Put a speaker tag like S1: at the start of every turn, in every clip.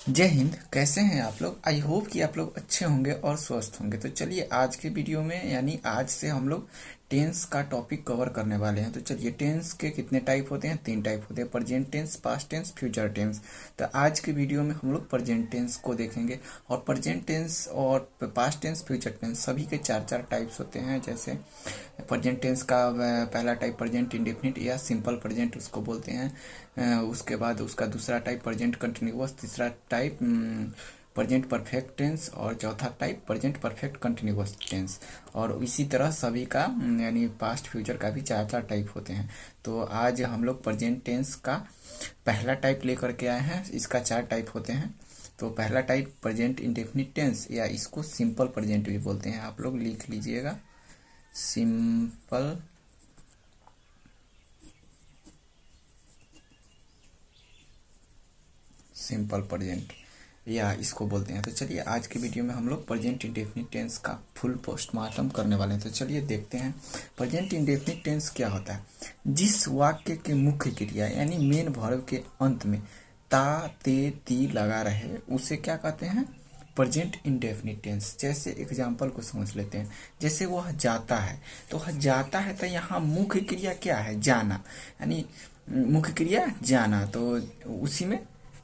S1: जय हिंद। कैसे हैं आप लोग? आई होप कि आप लोग अच्छे होंगे और स्वस्थ होंगे। तो चलिए आज के वीडियो में यानी आज से हम लोग टेंस का टॉपिक कवर करने वाले हैं। तो चलिए टेंस के कितने टाइप होते हैं? 3 टाइप होते हैं, present tense, past tense, future tense. तो आज के वीडियो में हम लोग प्रेजेंट टेंस को देखेंगे और प्रेजेंट टेंस और पास्ट टेंस, फ्यूचर टेंस सभी के चार चार टाइप्स होते हैं। जैसे प्रेजेंट टेंस का पहला टाइप प्रेजेंट इंडेफिनिट या सिंपल प्रेजेंट उसको बोलते हैं। उसके बाद उसका दूसरा टाइप प्रेजेंट कंटिन्यूअस, तीसरा टाइप प्रेजेंट परफेक्ट टेंस और चौथा type present perfect continuous tense. और इसी तरह सभी का यानी पास्ट फ्यूचर का भी चार चार टाइप होते हैं। तो आज हम लोग प्रेजेंट टेंस का पहला टाइप लेकर के आए हैं। इसका चार टाइप होते हैं। तो पहला टाइप प्रेजेंट इंडेफिनिट टेंस या इसको सिंपल प्रेजेंट भी बोलते हैं। आप लोग लिख लीजिएगा, सिंपल सिंपल प्रेजेंट या इसको बोलते हैं। तो चलिए आज के वीडियो में हम लोग प्रेजेंट इंडेफिनिट टेंस का फुल पोस्टमार्टम करने वाले हैं। तो चलिए देखते हैं प्रेजेंट इंडेफिनिट टेंस क्या होता है। जिस वाक्य के मुख्य क्रिया यानी मेन वर्ब के अंत में ता ते ती लगा रहे उसे क्या कहते हैं? Present indefinite tense. जैसे एग्जाम्पल को समझ लेते हैं। जैसे वह जाता है, तो वह जाता है तो यहाँ मुख्य क्रिया क्या है? जाना, यानी मुख्य क्रिया जाना। तो उसी में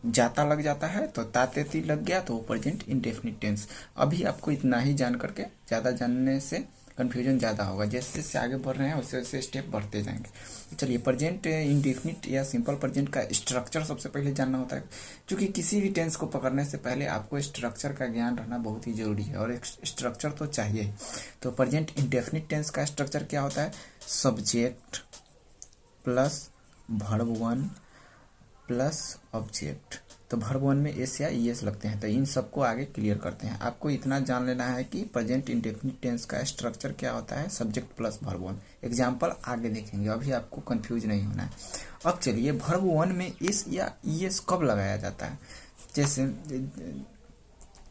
S1: जाता लग जाता है तो तातेती लग गया तो प्रेजेंट इंडेफिनिट टेंस। अभी आपको इतना ही जान करके, ज़्यादा जानने से कन्फ्यूजन ज़्यादा होगा। जैसे जैसे आगे बढ़ रहे हैं वैसे वैसे स्टेप बढ़ते जाएंगे। चलिए प्रेजेंट इंडेफिनिट या सिंपल प्रेजेंट का स्ट्रक्चर सबसे पहले जानना होता है, क्योंकि किसी भी टेंस को पकड़ने से पहले आपको स्ट्रक्चर का ज्ञान रहना बहुत ही जरूरी है और एक स्ट्रक्चर तो चाहिए ही। तो प्रेजेंट इंडेफिनिट टेंस का स्ट्रक्चर क्या होता है? Subject plus verb one plus object. तो वर्ब वन में एस या ई एस लगते हैं। तो इन सबको आगे क्लियर करते हैं। आपको इतना जान लेना है कि प्रेजेंट इंडेफिनिट टेंस का स्ट्रक्चर क्या होता है, subject plus verb one. Example आगे देखेंगे, अभी आपको कंफ्यूज नहीं होना है। अब चलिए वर्ब वन में एस या ई एस कब लगाया जाता है? जैसे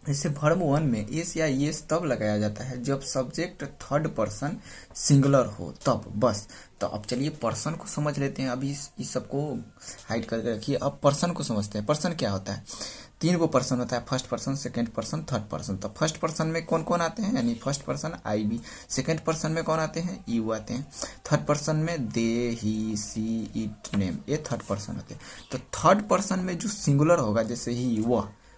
S1: जैसे वर्ब वन में एस या एस तब लगाया जाता है जब सब्जेक्ट थर्ड पर्सन सिंगुलर हो, तब बस। तो अब चलिए पर्सन को समझ लेते हैं। अभी इस सबको हाइड करके रखिए। अब पर्सन को समझते हैं। पर्सन क्या होता है? 3 पर्सन होता है, first person, second person, third person. तो फर्स्ट पर्सन में कौन कौन आते हैं? यानी first person I we. Second person में कौन आते हैं? यू आते हैं। थर्ड पर्सन में दे ही सी इट नेम, ये थर्ड पर्सन होते हैं। तो थर्ड पर्सन में जो सिंगुलर होगा, जैसे ही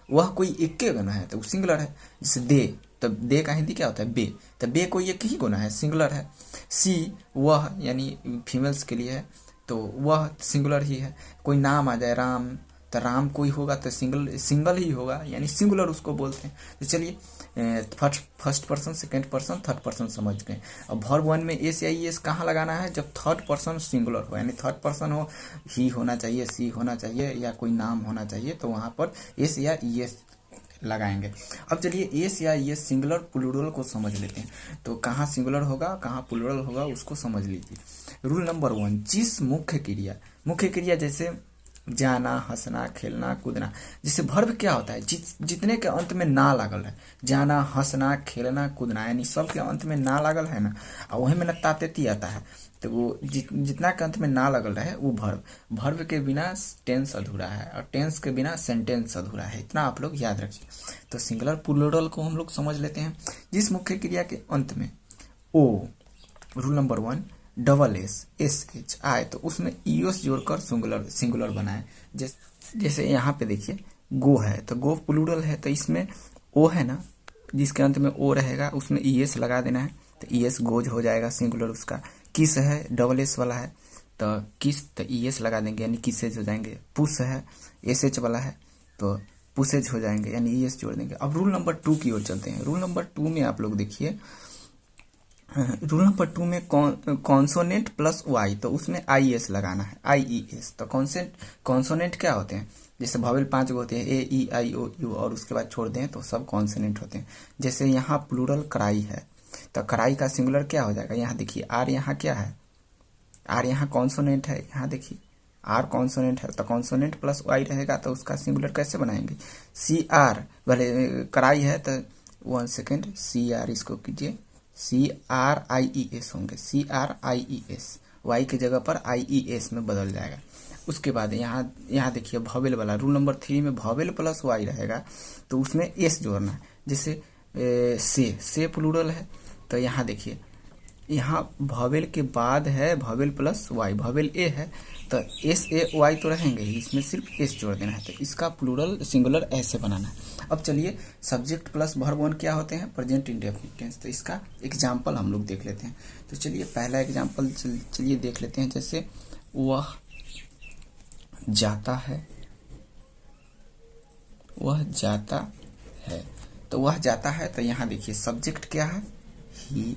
S1: वह कोई एक के गुना है तो वो सिंगुलर है। जैसे दे, तो दे का हिंदी क्या होता है? बे। तो बे कोई एक ही गुना है, सिंगुलर है। सी वह यानी फीमेल्स के लिए है तो वह सिंगुलर ही है। कोई नाम आ जाए राम, तो राम कोई होगा तो सिंगल ही होगा, यानी सिंगुलर उसको बोलते हैं। तो चलिए first person, second person, third person समझ गए। अब वर्ब वन में एस या ई एस कहाँ लगाना है? जब थर्ड पर्सन सिंगुलर हो, यानी थर्ड पर्सन हो, ही होना चाहिए, सी होना चाहिए या कोई नाम होना चाहिए, तो वहां पर एस या ई एस लगाएंगे। अब चलिए एस या ई एस सिंगुलर प्लूरल को समझ लेते हैं। तो कहाँ सिंगुलर होगा, कहाँ प्लूरल होगा, उसको समझ लीजिए। रूल नंबर 1, जिस मुख्य क्रिया जैसे जाना, हंसना, खेलना, कूदना। जैसे वर्ब क्या होता है? जितने के अंत में ना लागल है, जाना, हंसना, खेलना, कूदना, यानी सब के अंत में ना लागल है ना, और वही में ना तातेती आता है। तो वो जितना के अंत में ना लगल रहे वो वर्ब के बिना टेंस अधूरा है और टेंस के बिना सेंटेंस अधूरा है। इतना आप लोग याद रखिए। तो सिंगुलर प्लूरल को हम लोग समझ लेते हैं। जिस मुख्य क्रिया के अंत में O, rule number 1, double S, S H आए तो उसमें ईओस जोड़कर सिंगुलर बनाए। जैसे यहाँ पे देखिए गो है तो गो प्लूरल है, तो इसमें ओ है ना, जिसके अंत में ओ रहेगा उसमें ई एस लगा देना है, तो ई एस गोज हो जाएगा सिंगुलर उसका। किस है, डबल एस वाला है तो किस, तो ई एस लगा देंगे यानी किसेज हो जाएंगे। पुश है, एस एच वाला है तो पुसेज हो जाएंगे यानी ई एस जोड़ देंगे। अब रूल नंबर 2 की ओर चलते हैं। रूल नंबर 2 में आप लोग देखिए, रूल नंबर 2 में कॉन्सोनेंट प्लस वाई, तो उसमें आई एस लगाना है, आई ई एस। तो कॉन्सोनेंट क्या होते हैं? जैसे भावेल 5 होते हैं, ए ई आई ओ यू, और उसके बाद छोड़ दें तो सब कॉन्सोनेंट होते हैं। जैसे यहाँ प्लूरल कराई है तो कराई का सिंगुलर क्या हो जाएगा? यहाँ देखिए आर, यहाँ क्या है? आर यहाँ कॉन्सोनेंट है, यहाँ देखिए आर कॉन्सोनेंट है तो कॉन्सोनेंट प्लस वाई रहेगा, तो उसका सिंगुलर कैसे बनाएंगे? सी आर, भले कराई है तो 1 सेकेंड, सी आर इसको कीजिए, सी आर आई ई एस होंगे, C R I E S, Y की जगह पर आई ई एस में बदल जाएगा। उसके बाद यहाँ यहाँ देखिए वॉवेल वाला रूल नंबर 3 में वॉवेल प्लस वाई रहेगा तो उसमें एस जोड़ना है। जैसे से प्लूरल है तो यहाँ देखिए यहाँ वॉवेल के बाद है वॉवेल प्लस वाई, वॉवेल ए है तो एस ए वाई तो रहेंगे ही, इसमें सिर्फ एस जोड़ देना है। तो इसका प्लूरल सिंगुलर ऐसे बनाना है। अब चलिए सब्जेक्ट प्लस वर्ब वन क्या होते हैं, प्रेजेंट इंडेफिनिट टेंस। तो इसका एग्जाम्पल हम लोग देख लेते हैं। तो चलिए पहला एग्जाम्पल चलिए देख लेते हैं। जैसे वह जाता है, वह जाता है, तो वह जाता है तो यहाँ देखिए सब्जेक्ट क्या है, ही,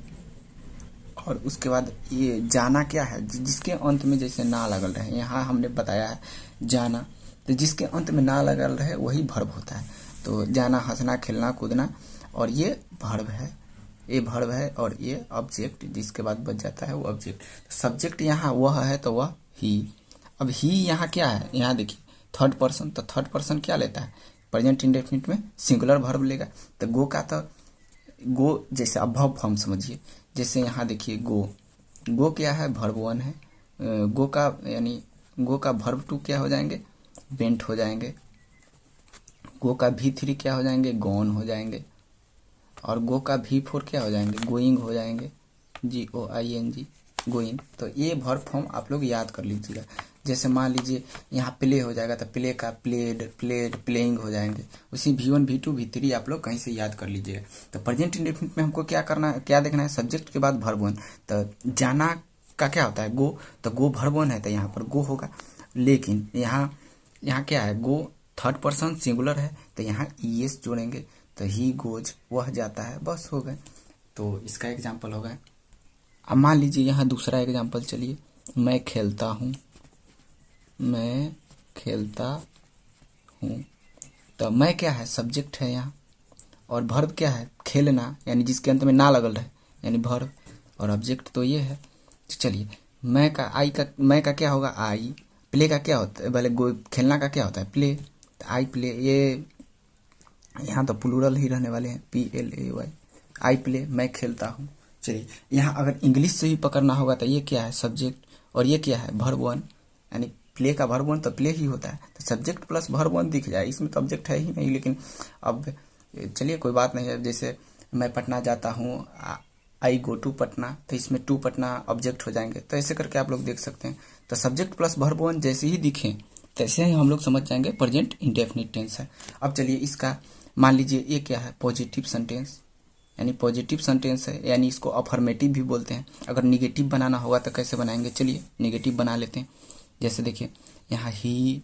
S1: और उसके बाद ये जाना क्या है, जिसके अंत में जैसे ना लगल रहे, यहाँ हमने बताया है जाना, तो जिसके अंत में ना लगल रहे वही भर्ब होता है। तो जाना, हंसना, खेलना, कूदना, और ये भर्ब है, ये भर्ब है, और ये ऑब्जेक्ट जिसके बाद बच जाता है वो ऑब्जेक्ट। सब्जेक्ट यहाँ वह है तो वह ही। अब ही यहाँ क्या है, यहाँ देखिए थर्ड पर्सन, तो थर्ड पर्सन क्या लेता है, प्रेजेंट इंडेफिनिट में सिंगुलर भर्ब लेगा। तो गो का तो गो जैसे अभव फॉर्म समझिए। जैसे यहाँ देखिए गो, गो क्या है, भर्ब वन है। गो का यानी गो का भर्ब टू क्या हो जाएंगे, वेंट हो जाएंगे। गो का V3 क्या हो जाएंगे, गॉन हो जाएंगे। और गो का V4 क्या हो जाएंगे, गोइंग हो जाएंगे, GOING, गोइंग। तो ये भर्ब फॉर्म आप लोग याद कर लीजिएगा। जैसे मान लीजिए यहाँ प्ले हो जाएगा तो प्ले का प्लेड, प्लेड, प्लेइंग हो जाएंगे। उसी V1 V2 V3 आप लोग कहीं से याद कर लीजिएगा। तो प्रेजेंट इंडेफिनिट में हमको क्या करना है, क्या देखना है, सब्जेक्ट के बाद भर्ब वन। तो जाना का क्या होता है, गो, तो गो भर्ब वन है तो यहाँ पर गो होगा। लेकिन यहाँ क्या है, गो थर्ड पर्सन सिंगुलर है तो यहाँ ES जोड़ेंगे। तो ही गोज, वह जाता है, बस हो गए। तो इसका एग्जाम्पल हो गया। अब मान लीजिए यहाँ दूसरा एग्जाम्पल, चलिए मैं खेलता हूँ, मैं खेलता हूँ। तो मैं क्या है, सब्जेक्ट है यहाँ, और भर्ब क्या है, खेलना, यानी जिसके अंत में ना लगल रहे यानी भर्ब, और ऑब्जेक्ट तो ये है। तो चलिए मैं का क्या होगा, आई। प्ले का क्या होता है, भले खेलना का क्या होता है, प्ले, तो आई प्ले। ये यहाँ तो प्लूरल ही रहने वाले हैं, PLAY, आई प्ले, मैं खेलता हूँ। चलिए यहाँ अगर इंग्लिश से ही पकड़ना होगा तो ये क्या है, सब्जेक्ट, और ये क्या है, भर्ब वन, यानी प्ले का भर्ब वन तो प्ले ही होता है। तो सब्जेक्ट प्लस भर्ब वन दिख जाए, इसमें तो ऑब्जेक्ट है ही नहीं। लेकिन अब चलिए कोई बात नहीं है। जैसे मैं पटना जाता हूँ, आई गो टू पटना, तो इसमें टू पटना ऑब्जेक्ट हो जाएंगे। तो ऐसे करके आप लोग देख सकते हैं। तो सब्जेक्ट प्लस भर्ब वन जैसे ही दिखे तैसे ही हम लोग समझ जाएंगे प्रेजेंट इंडेफिनिट टेंस है। अब चलिए इसका मान लीजिए ये क्या है, पॉजिटिव सेंटेंस, यानी पॉजिटिव सेंटेंस है, यानी इसको अफर्मेटिव भी बोलते हैं। अगर निगेटिव बनाना होगा तो कैसे बनाएंगे, चलिए निगेटिव बना लेते हैं। जैसे देखिए यहाँ ही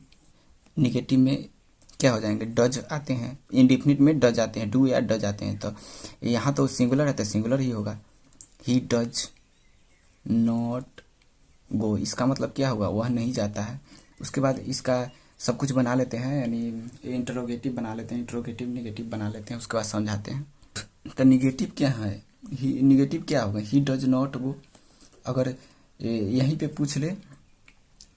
S1: निगेटिव में क्या हो जाएंगे, डज आते हैं, इंडेफिनिट में डज आते हैं, डू या डज आते हैं। तो यहाँ तो सिंगुलर है तो सिंगुलर ही होगा, ही डज नॉट गो, इसका मतलब क्या होगा, वह नहीं जाता है। उसके बाद इसका सब कुछ बना लेते हैं, यानी इंटरोगेटिव बना लेते हैं, इंटरोगेटिव निगेटिव बना लेते हैं, उसके बाद समझाते हैं। तो निगेटिव क्या है, ही निगेटिव क्या होगा, ही डज नॉट गो। अगर यहीं पे पूछ ले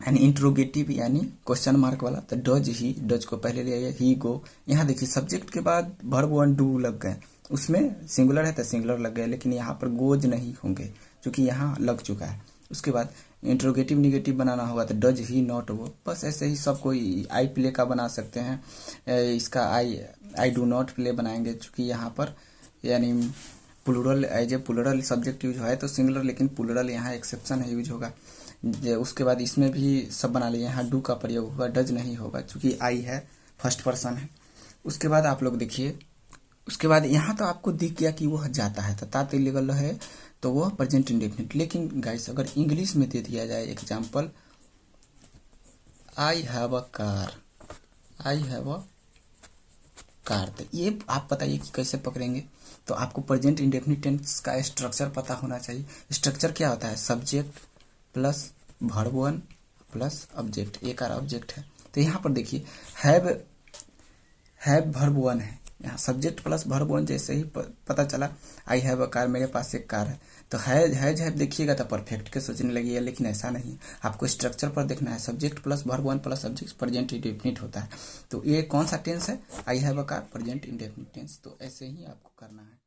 S1: यानी इंट्रोगेटिव यानी क्वेश्चन मार्क वाला, तो डज ही, डज को पहले ले आइए, ही गो। यहाँ देखिए सब्जेक्ट के बाद भर्ब वन डू लग गए, उसमें सिंगुलर है तो सिंगुलर लग गए, लेकिन यहाँ पर गोज नहीं होंगे क्योंकि यहाँ लग चुका है। उसके बाद इंट्रोगेटिव निगेटिव बनाना होगा तो डज ही नॉट गो। बस ऐसे ही सब कोई आई प्ले का बना सकते हैं, इसका आई डू नॉट प्ले बनाएंगे, चूँकि यहाँ पर यानी plural as a plural subject use है तो सिंगुलर, लेकिन प्लूरल यहाँ एक्सेप्शन है, यूज होगा। उसके बाद इसमें भी सब बना लिए, यहाँ डू का प्रयोग होगा, डज नहीं होगा क्योंकि आई है, फर्स्ट पर्सन है। उसके बाद आप लोग देखिए, उसके बाद यहाँ तो आपको दिख गया कि वह जाता है तो तात इलीगल है तो वह प्रेजेंट इंडेफिनिट। लेकिन गाइस अगर इंग्लिश में दे दिया जाए example, I have a car, I have a car, तो ये आप बताइए कि कैसे पकड़ेंगे। तो आपको प्रेजेंट इंडेफिनिट टेंस का स्ट्रक्चर पता होना चाहिए। स्ट्रक्चर क्या होता है, subject plus verb one plus object, एक और ऑब्जेक्ट है। तो यहाँ पर देखिए हैव भर्ब वन है, यहाँ सब्जेक्ट प्लस भर्ब वन जैसे ही पता चला आई हैव अ कार, मेरे पास एक कार है, तो हैज देखिएगा तो परफेक्ट के सोचने लगी है, लेकिन ऐसा नहीं, आपको स्ट्रक्चर पर देखना है। Subject plus verb one plus object present indefinite होता है। तो ये कौन सा टेंस है, I have a car, present indefinite tense. तो ऐसे ही आपको करना है।